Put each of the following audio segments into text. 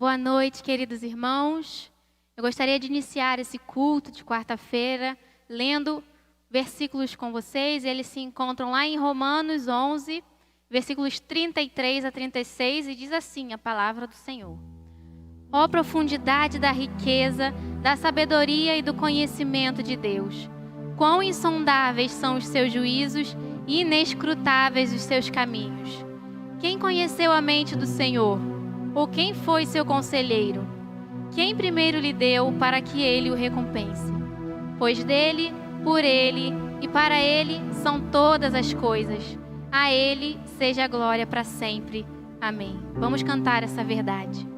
Boa noite, queridos irmãos. Eu gostaria de iniciar esse culto de quarta-feira lendo versículos com vocês. Eles se encontram lá em Romanos 11, versículos 33 a 36, e diz assim a palavra do Senhor. Ó profundidade da riqueza, da sabedoria e do conhecimento de Deus! Quão insondáveis são os seus juízos e inescrutáveis os seus caminhos! Quem conheceu a mente do Senhor? Ou quem foi seu conselheiro? Quem primeiro lhe deu para que ele o recompense? Pois dele, por ele e para ele são todas as coisas. A ele seja a glória para sempre. Amém. Vamos cantar essa verdade.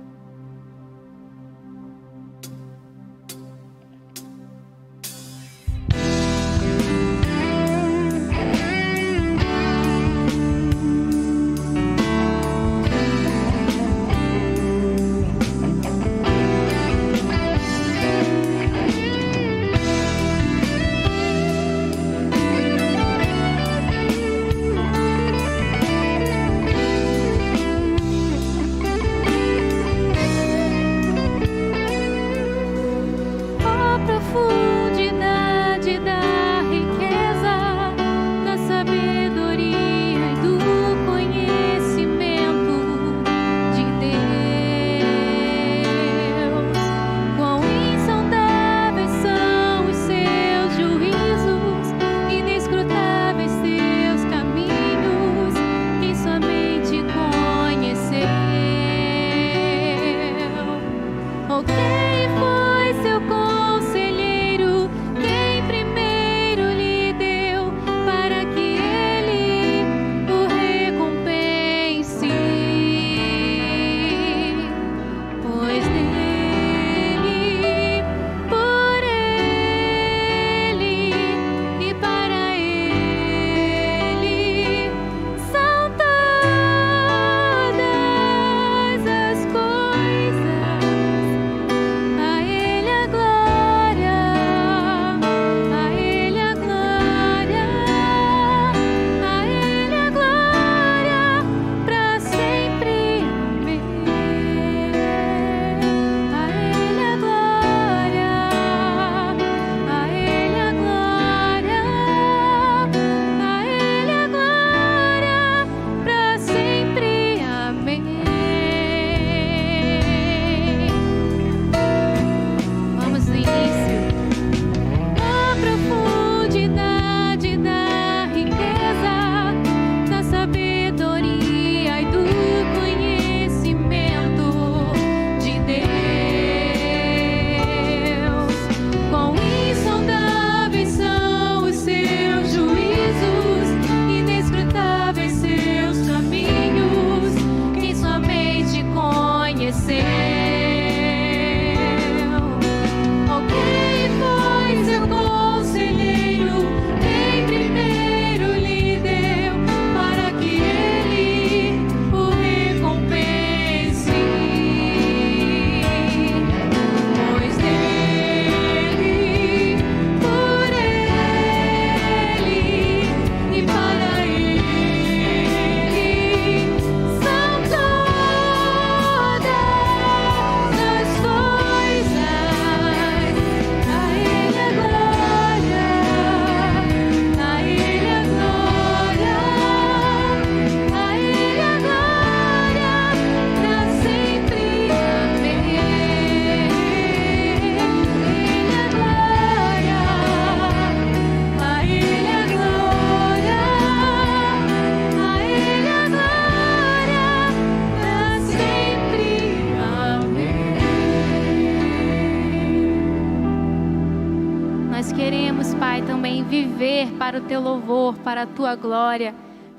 Para o teu louvor, para a tua glória,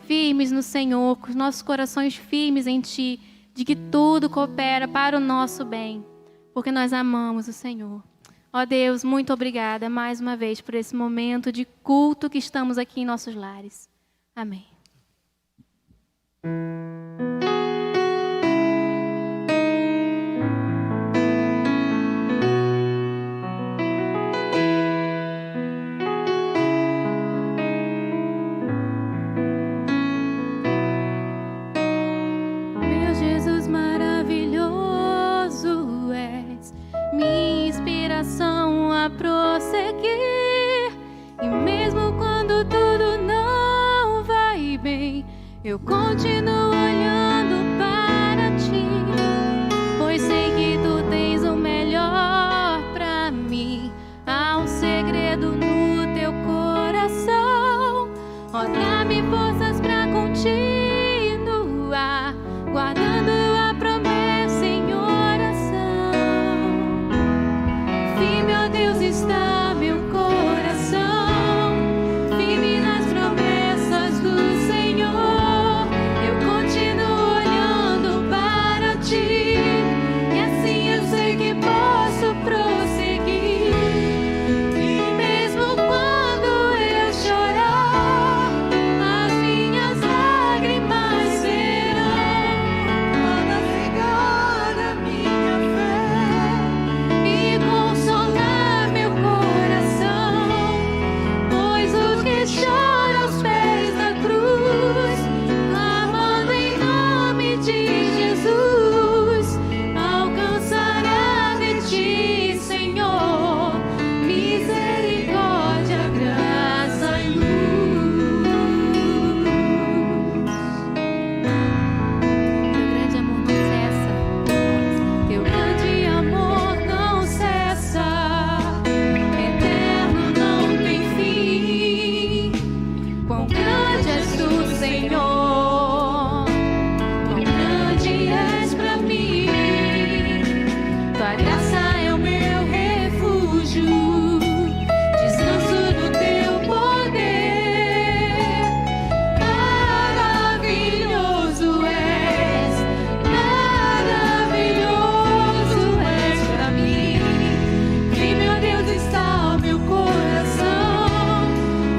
firmes no Senhor, com os nossos corações firmes em ti, de que tudo coopera para o nosso bem, porque nós amamos o Senhor. Ó Deus, muito obrigada mais uma vez por esse momento de culto que estamos aqui em nossos lares. Amém. Maravilhoso. eu continuo olhando para ti, pois sei que tu tens o melhor para mim. Há um segredo no teu coração, ó, dá-me forças para continuar, guardando a promessa em oração. Firme, ó Deus, está meu coração, firme nas promessas do Senhor. Eu continuo olhando para ti, e assim eu sei que posso prosseguir. E mesmo quando eu chorar, as minhas lágrimas serão para regar a minha fé e consolar meu coração. Pois os que choram aos pés da cruz, clamando em nome de Jesus, alcançará de ti, Senhor, misericórdia, graça e luz. Teu grande amor não cessa, eterno não tem fim. Quão grande és tu, Senhor, quão grande és pra mim. Tua graça é o meu refúgio, descanso no teu poder. Maravilhoso és pra mim. Firme, ó Deus, está o meu coração,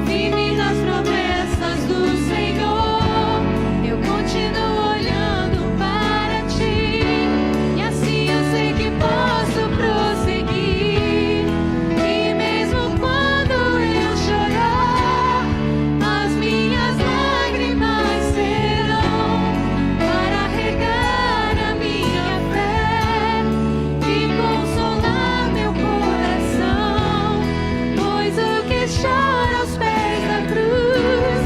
firme nas promessas do Senhor. Eu continuo olhando para ti, e assim eu sei que posso prosseguir. E mesmo quando eu chorar, as minhas lágrimas serão para regar a minha fé e consolar meu coração. Pois o que chora aos pés da cruz,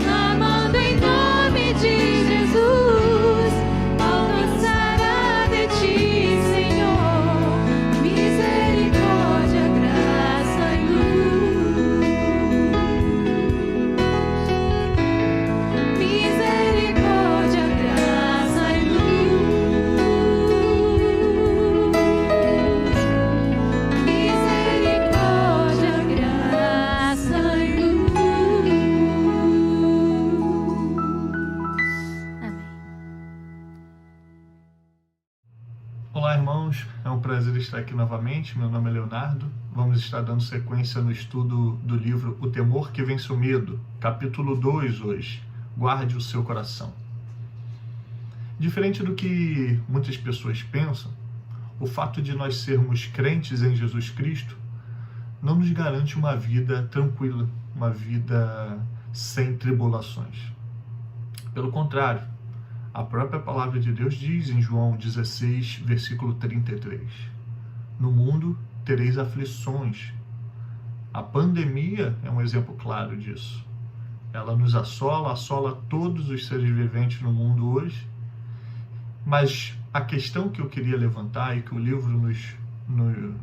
clamando em nome de Jesus, alcançará de ti, Senhor, misericórdia, graça e luz. Misericórdia, graça e luz. Misericórdia, graça e luz. Amém. Olá, irmãos, é um prazer estar aqui novamente. Meu nome é Leonardo. Vamos estar dando sequência no estudo do livro O Temor que Vence o Medo, capítulo 2 hoje. Guarde o seu coração. Diferente do que muitas pessoas pensam, o fato de nós sermos crentes em Jesus Cristo não nos garante uma vida tranquila, uma vida sem tribulações. Pelo contrário, a própria palavra de Deus diz em João 16, versículo 33, no mundo tereis aflições. A pandemia é um exemplo claro disso. Ela nos assola todos os seres viventes no mundo hoje, mas a questão que eu queria levantar e que o livro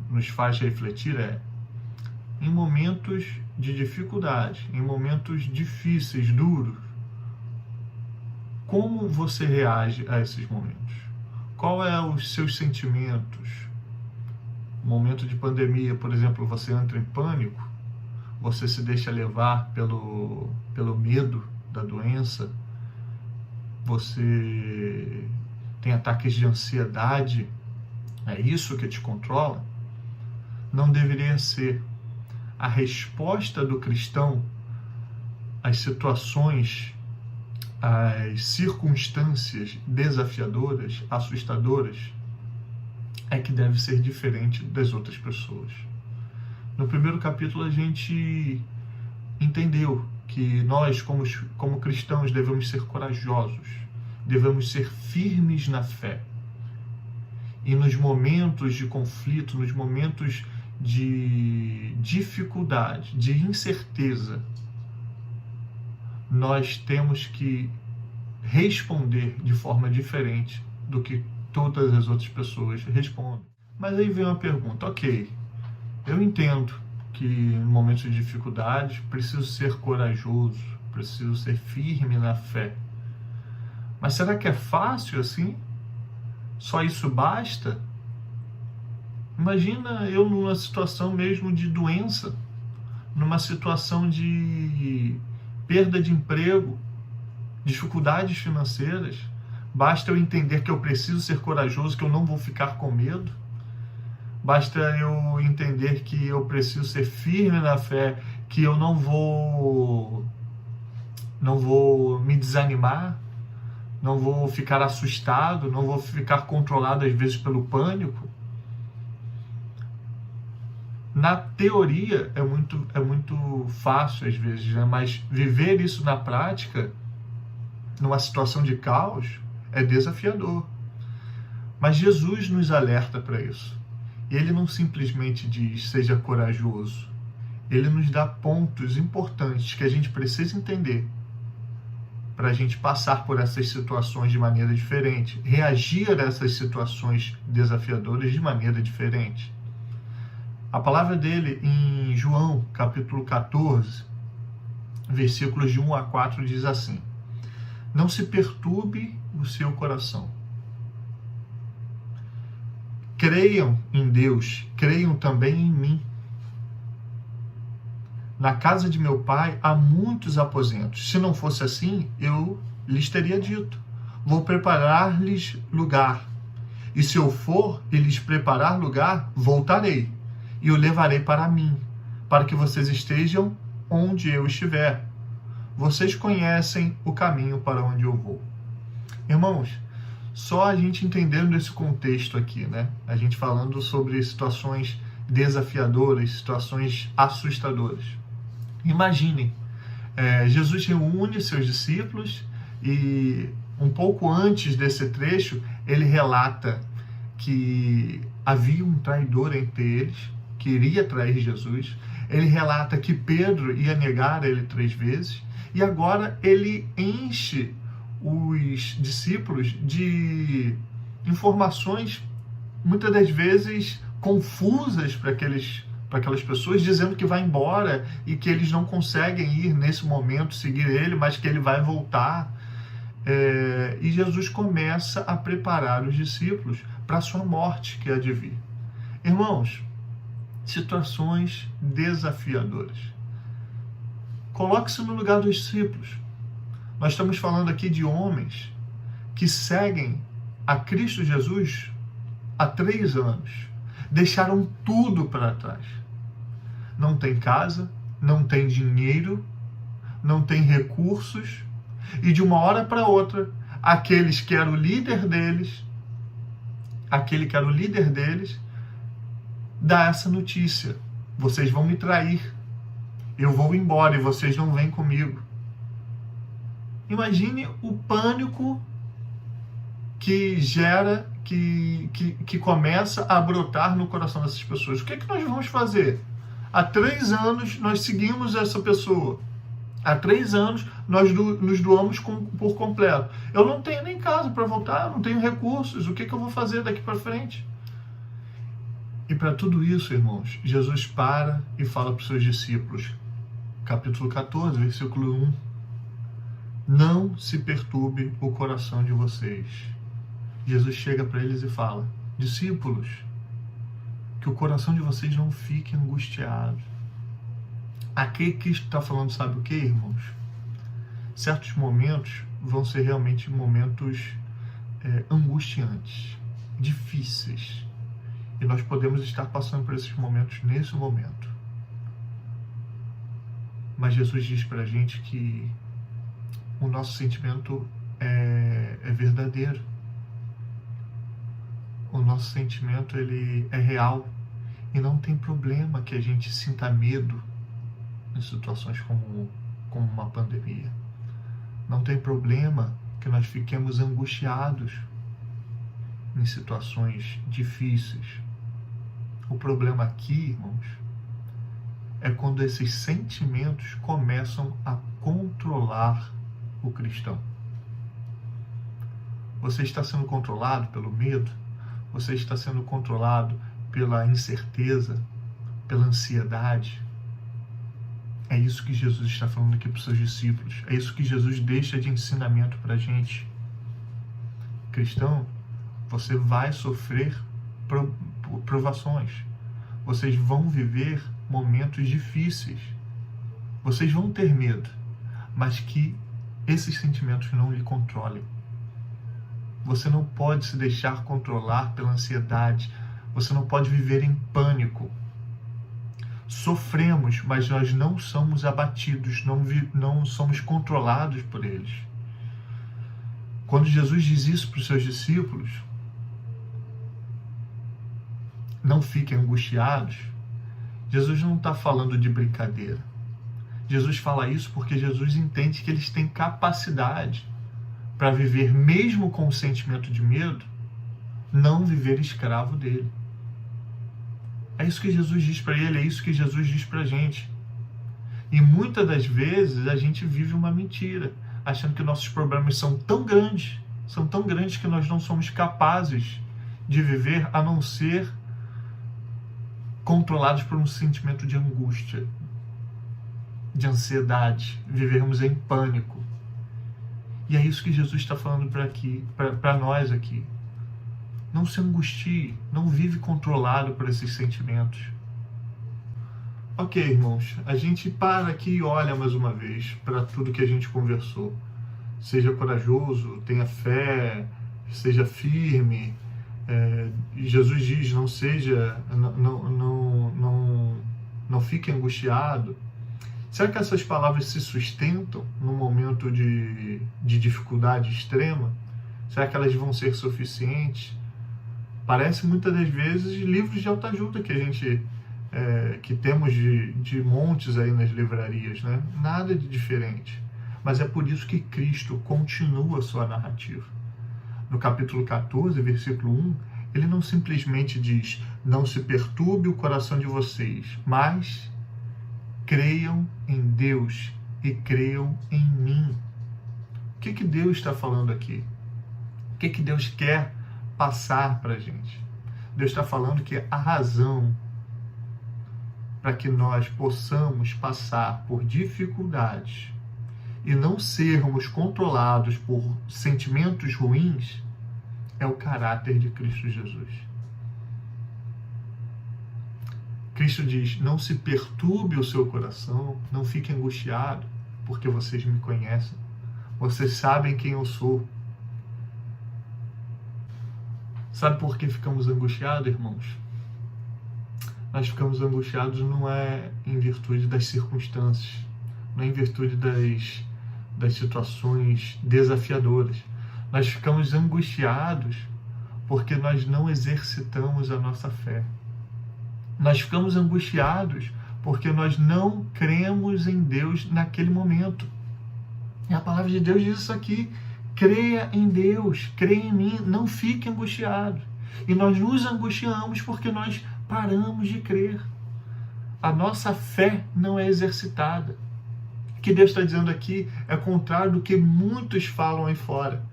nos faz refletir é: em momentos de dificuldade, em momentos difíceis, duros, como você reage a esses momentos? Qual é os seus sentimentos? No momento de pandemia, por exemplo, você entra em pânico? Você se deixa levar pelo medo da doença? Você tem ataques de ansiedade? É isso que te controla? Não deveria ser. A resposta do cristão às situações, às circunstâncias desafiadoras, assustadoras, é que deve ser diferente das outras pessoas. No primeiro capítulo a gente entendeu que nós, como cristãos, devemos ser corajosos, devemos ser firmes na fé. E nos momentos de conflito, nos momentos de dificuldade, de incerteza, nós temos que responder de forma diferente do que todas as outras pessoas respondem. Mas aí vem uma pergunta, ok, eu entendo que em momentos de dificuldade preciso ser corajoso, preciso ser firme na fé. Mas será que é fácil assim? Só isso basta? Imagina eu numa situação mesmo de doença, numa situação de perda de emprego, dificuldades financeiras. Basta eu entender que eu preciso ser corajoso, que eu não vou ficar com medo. Basta eu entender que eu preciso ser firme na fé, que eu não vou me desanimar, não vou ficar assustado, não vou ficar controlado às vezes pelo pânico. Na teoria é muito fácil às vezes, né? Mas viver isso na prática, numa situação de caos, é desafiador. Mas Jesus nos alerta para isso. Ele não simplesmente diz, seja corajoso. Ele nos dá pontos importantes que a gente precisa entender para a gente passar por essas situações de maneira diferente, reagir a essas situações desafiadoras de maneira diferente. A palavra dele em João, capítulo 14, versículos de 1 a 4, diz assim: não se perturbe o seu coração. Creiam em Deus, creiam também em mim. Na casa de meu pai há muitos aposentos. Se não fosse assim, eu lhes teria dito: vou preparar-lhes lugar. E se eu for e lhes preparar lugar, voltarei e o levarei para mim, para que vocês estejam onde eu estiver. Vocês conhecem o caminho para onde eu vou. Irmãos, só a gente entendendo esse contexto aqui, né? A gente falando sobre situações desafiadoras, situações assustadoras. Imaginem, Jesus reúne seus discípulos e um pouco antes desse trecho, ele relata que havia um traidor entre eles, que iria trair Jesus. Ele relata que Pedro ia negar ele 3 vezes. E agora ele enche os discípulos de informações, muitas das vezes confusas para aquelas pessoas, dizendo que vai embora e que eles não conseguem ir nesse momento seguir ele, mas que ele vai voltar. E Jesus começa a preparar os discípulos para a sua morte que há de vir. Irmãos, situações desafiadoras. Coloque-se no lugar dos discípulos. Nós estamos falando aqui de homens que seguem a Cristo Jesus há 3 anos. Deixaram tudo para trás. Não tem casa, não tem dinheiro, não tem recursos. E de uma hora para outra, aquele que era o líder deles, dá essa notícia: vocês vão me trair, eu vou embora e vocês não vêm comigo. Imagine o pânico que gera, que começa a brotar no coração dessas pessoas. O que é que nós vamos fazer? Há 3 anos nós seguimos essa pessoa. Há 3 anos nós nos doamos por completo. Eu não tenho nem casa para voltar, eu não tenho recursos. O que eu vou fazer daqui para frente? E para tudo isso, irmãos, Jesus para e fala para os seus discípulos, capítulo 14, versículo 1. Não se perturbe o coração de vocês. Jesus chega para eles e fala: discípulos, que o coração de vocês não fique angustiado. Aqui Cristo está falando, sabe o que, irmãos? Certos momentos vão ser realmente momentos angustiantes, difíceis. E nós podemos estar passando por esses momentos nesse momento. Mas Jesus diz para a gente que o nosso sentimento é verdadeiro. O nosso sentimento ele é real. E não tem problema que a gente sinta medo em situações como uma pandemia. Não tem problema que nós fiquemos angustiados em situações difíceis. O problema aqui, irmãos, é quando esses sentimentos começam a controlar o cristão. Você está sendo controlado pelo medo? Você está sendo controlado pela incerteza, pela ansiedade? É isso que Jesus está falando aqui para os seus discípulos. É isso que Jesus deixa de ensinamento para a gente. Cristão, você vai sofrer provações. Vocês vão viver momentos difíceis. Vocês vão ter medo, mas que esses sentimentos não lhe controlem. Você não pode se deixar controlar pela ansiedade. Você não pode viver em pânico. Sofremos, mas nós não somos abatidos, não somos controlados por eles. Quando Jesus diz isso para os seus discípulos, não fiquem angustiados, Jesus não está falando de brincadeira. Jesus fala isso porque Jesus entende que eles têm capacidade para viver, mesmo com o sentimento de medo, não viver escravo dele. É isso que Jesus diz para ele, é isso que Jesus diz para a gente. E muitas das vezes a gente vive uma mentira, achando que nossos problemas são tão grandes que nós não somos capazes de viver a não ser controlados por um sentimento de angústia, de ansiedade, vivermos em pânico. E é isso que Jesus está falando para nós aqui. Não se angustie, não vive controlado por esses sentimentos. Ok, irmãos, a gente para aqui e olha mais uma vez para tudo que a gente conversou. Seja corajoso, tenha fé, seja firme. Jesus diz, não fique angustiado. Será que essas palavras se sustentam num momento de dificuldade extrema? Será que elas vão ser suficientes? Parece muitas das vezes livros de autoajuda que a gente que temos de montes aí nas livrarias, né? Nada de diferente. Mas é por isso que Cristo continua a sua narrativa. No capítulo 14, versículo 1, ele não simplesmente diz: não se perturbe o coração de vocês, mas creiam em Deus e creiam em mim. O que Deus está falando aqui? O que Deus quer passar para a gente? Deus está falando que a razão para que nós possamos passar por dificuldades e não sermos controlados por sentimentos ruins é o caráter de Cristo Jesus. Cristo diz: não se perturbe o seu coração, não fique angustiado, porque vocês me conhecem, vocês sabem quem eu sou. Sabe por que ficamos angustiados, irmãos? Nós ficamos angustiados não é em virtude das circunstâncias, não é em virtude das situações desafiadoras. Nós ficamos angustiados porque nós não exercitamos a nossa fé. Nós ficamos angustiados porque nós não cremos em Deus naquele momento. E a palavra de Deus diz isso aqui: creia em Deus, creia em mim, não fique angustiado. E nós nos angustiamos porque nós paramos de crer. A nossa fé não é exercitada. O que Deus está dizendo aqui é contrário do que muitos falam aí fora.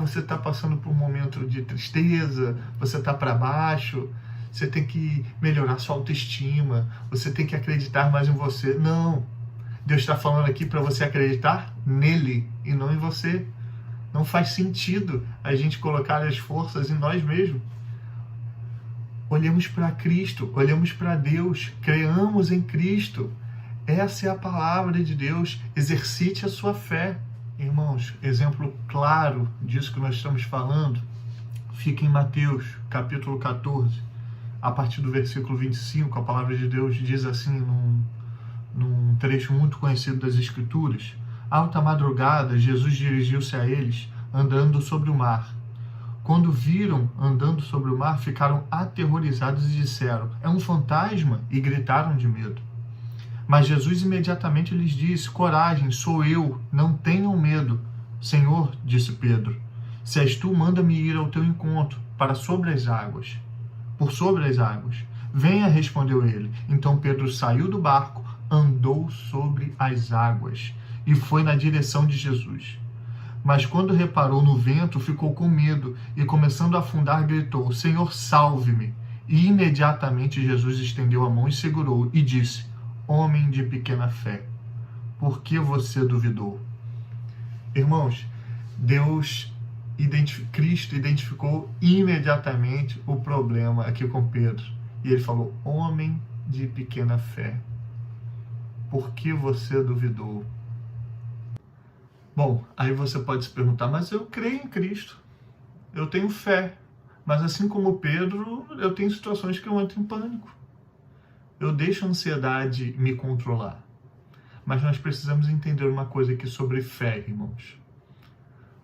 Você está passando por um momento de tristeza, você está para baixo, você tem que melhorar sua autoestima, você tem que acreditar mais em você. Não. Deus está falando aqui para você acreditar nele e não em você. Não faz sentido a gente colocar as forças em nós mesmos. Olhemos para Cristo, olhemos para Deus, creiamos em Cristo. Essa é a palavra de Deus. Exercite a sua fé. Irmãos, exemplo claro disso que nós estamos falando fica em Mateus, capítulo 14, a partir do versículo 25, a palavra de Deus diz assim, num trecho muito conhecido das Escrituras: alta madrugada, Jesus dirigiu-se a eles, andando sobre o mar. Quando viram andando sobre o mar, ficaram aterrorizados e disseram: é um fantasma, e gritaram de medo. Mas Jesus imediatamente lhes disse: coragem, sou eu, não tenham medo. Senhor, disse Pedro, se és tu, manda-me ir ao teu encontro, para sobre as águas. Por sobre as águas. Venha, respondeu ele. Então Pedro saiu do barco, andou sobre as águas e foi na direção de Jesus. Mas quando reparou no vento, ficou com medo e, começando a afundar, gritou: Senhor, salve-me! E imediatamente Jesus estendeu a mão e segurou e disse: Homem de pequena fé, por que você duvidou? Irmãos, Cristo identificou imediatamente o problema aqui com Pedro. E ele falou: homem de pequena fé, por que você duvidou? Bom, aí você pode se perguntar, mas eu creio em Cristo, eu tenho fé, mas assim como Pedro, eu tenho situações que eu entro em pânico. Eu deixo a ansiedade me controlar. Mas nós precisamos entender uma coisa aqui sobre fé, irmãos.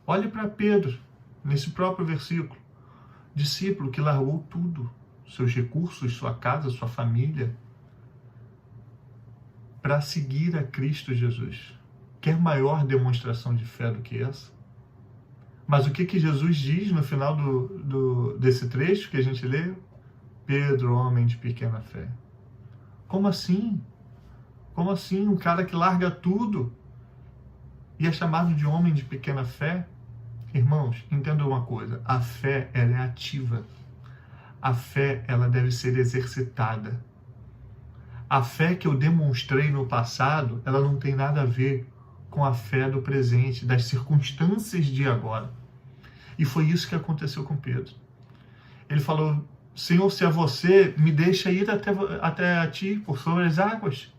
Olhe para Pedro, nesse próprio versículo. Discípulo que largou tudo, seus recursos, sua casa, sua família, para seguir a Cristo Jesus. Quer maior demonstração de fé do que essa? Mas o que Jesus diz no final desse trecho que a gente lê? Pedro, homem de pequena fé. Como assim? Como assim? Um cara que larga tudo e é chamado de homem de pequena fé? Irmãos, entendam uma coisa. A fé, ela é ativa. A fé, ela deve ser exercitada. A fé que eu demonstrei no passado, ela não tem nada a ver com a fé do presente, das circunstâncias de agora. E foi isso que aconteceu com Pedro. Ele falou: Senhor, se é você, me deixa ir até a ti por sobre as águas.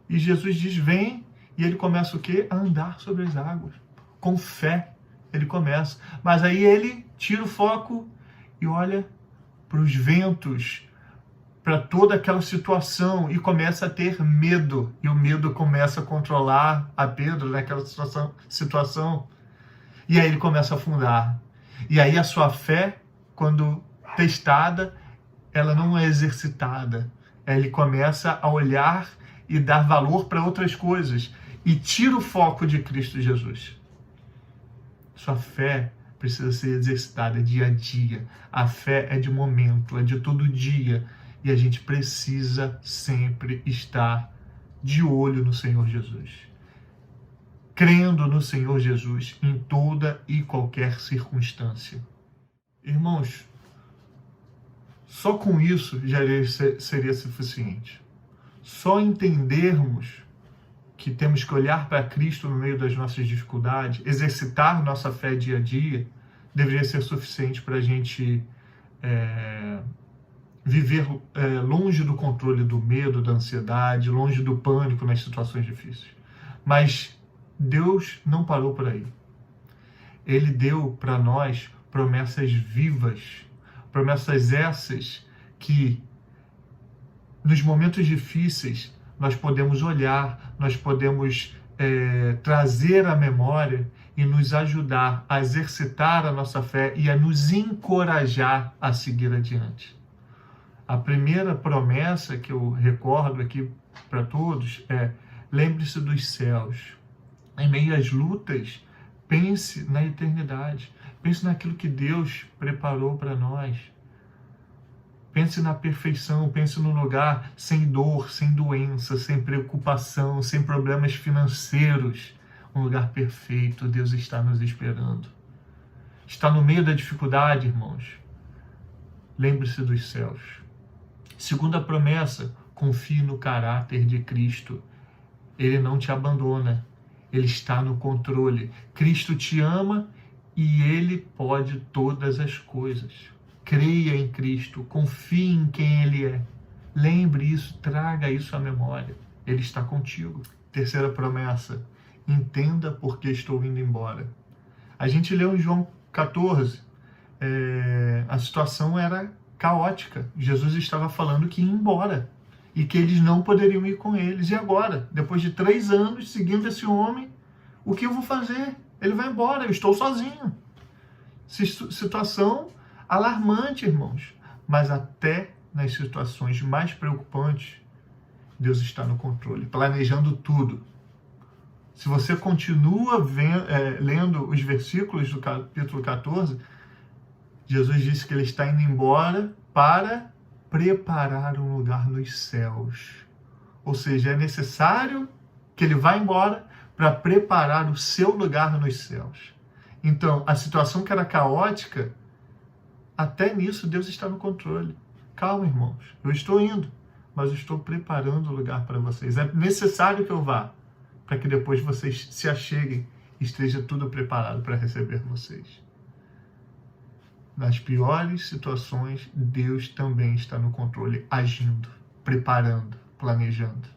E Jesus diz: vem. E ele começa o quê? A andar sobre as águas. Com fé ele começa. Mas aí ele tira o foco e olha para os ventos, para toda aquela situação, e começa a ter medo. E o medo começa a controlar a Pedro naquela situação. E aí ele começa a afundar. E aí a sua fé, quando testada, ela não é exercitada. Ele começa a olhar e dar valor para outras coisas. E tira o foco de Cristo Jesus. Sua fé precisa ser exercitada dia a dia. A fé é de momento, é de todo dia. E a gente precisa sempre estar de olho no Senhor Jesus. Crendo no Senhor Jesus em toda e qualquer circunstância. Irmãos, só com isso já seria suficiente. Só entendermos que temos que olhar para Cristo no meio das nossas dificuldades, exercitar nossa fé dia a dia, deveria ser suficiente para a gente viver longe do controle do medo, da ansiedade, longe do pânico nas situações difíceis. Mas Deus não parou por aí. Ele deu para nós promessas vivas, promessas essas que nos momentos difíceis nós podemos olhar, nós podemos trazer à memória e nos ajudar a exercitar a nossa fé e a nos encorajar a seguir adiante. A primeira promessa que eu recordo aqui para todos é: lembre-se dos céus. Em meio às lutas, pense na eternidade. Pense naquilo que Deus preparou para nós. Pense na perfeição, pense no lugar sem dor, sem doença, sem preocupação, sem problemas financeiros. Um lugar perfeito, Deus está nos esperando. Está no meio da dificuldade, irmãos. Lembre-se dos céus. Segunda promessa: confie no caráter de Cristo. Ele não te abandona. Ele está no controle. Cristo te ama e Ele pode todas as coisas. Creia em Cristo, confie em quem Ele é. Lembre isso, traga isso à memória. Ele está contigo. Terceira promessa: entenda por que estou indo embora. A gente leu em João 14, a situação era caótica. Jesus estava falando que ia embora e que eles não poderiam ir com eles. E agora, depois de 3 anos seguindo esse homem, o que eu vou fazer? Ele vai embora, eu estou sozinho. Situação alarmante, irmãos. Mas até nas situações mais preocupantes, Deus está no controle, planejando tudo. Se você continua lendo os versículos do capítulo 14, Jesus disse que ele está indo embora para preparar um lugar nos céus. Ou seja, é necessário que ele vá embora para preparar o seu lugar nos céus. Então, a situação que era caótica, até nisso Deus está no controle. Calma, irmãos, eu estou indo, mas eu estou preparando o lugar para vocês. É necessário que eu vá, para que depois vocês se acheguem e esteja tudo preparado para receber vocês. Nas piores situações, Deus também está no controle, agindo, preparando, planejando.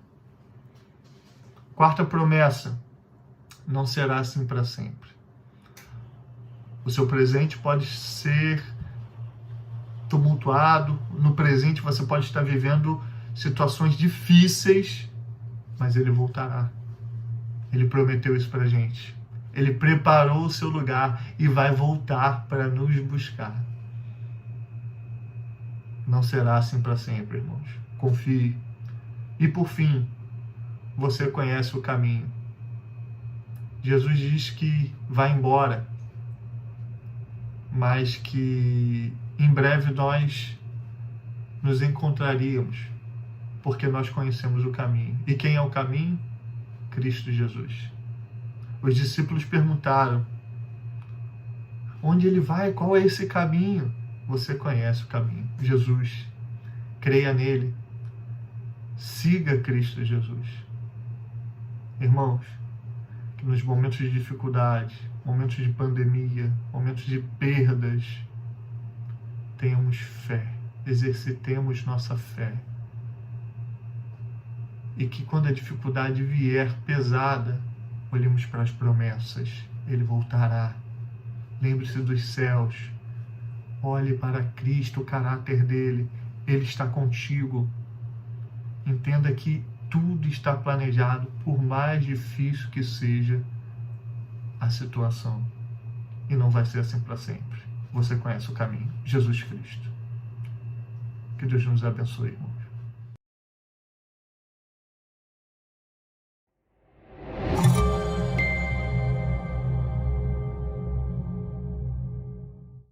Quarta promessa: não será assim para sempre. O seu presente pode ser tumultuado, no presente você pode estar vivendo situações difíceis, mas Ele voltará. Ele prometeu isso para a gente. Ele preparou o seu lugar e vai voltar para nos buscar. Não será assim para sempre, irmãos. Confie. E por fim, você conhece o caminho. Jesus diz que vai embora, mas que em breve nós nos encontraríamos, porque nós conhecemos o caminho. E quem é o caminho? Cristo Jesus. Os discípulos perguntaram: onde ele vai? Qual é esse caminho? Você conhece o caminho. Jesus. Creia nele. Siga Cristo Jesus. Irmãos, que nos momentos de dificuldade, momentos de pandemia, momentos de perdas, tenhamos fé, exercitemos nossa fé. E que quando a dificuldade vier pesada, olhemos para as promessas. Ele voltará. Lembre-se dos céus. Olhe para Cristo, o caráter dele. Ele está contigo. Entenda que tudo está planejado, por mais difícil que seja a situação. E não vai ser assim para sempre. Você conhece o caminho. Jesus Cristo. Que Deus nos abençoe.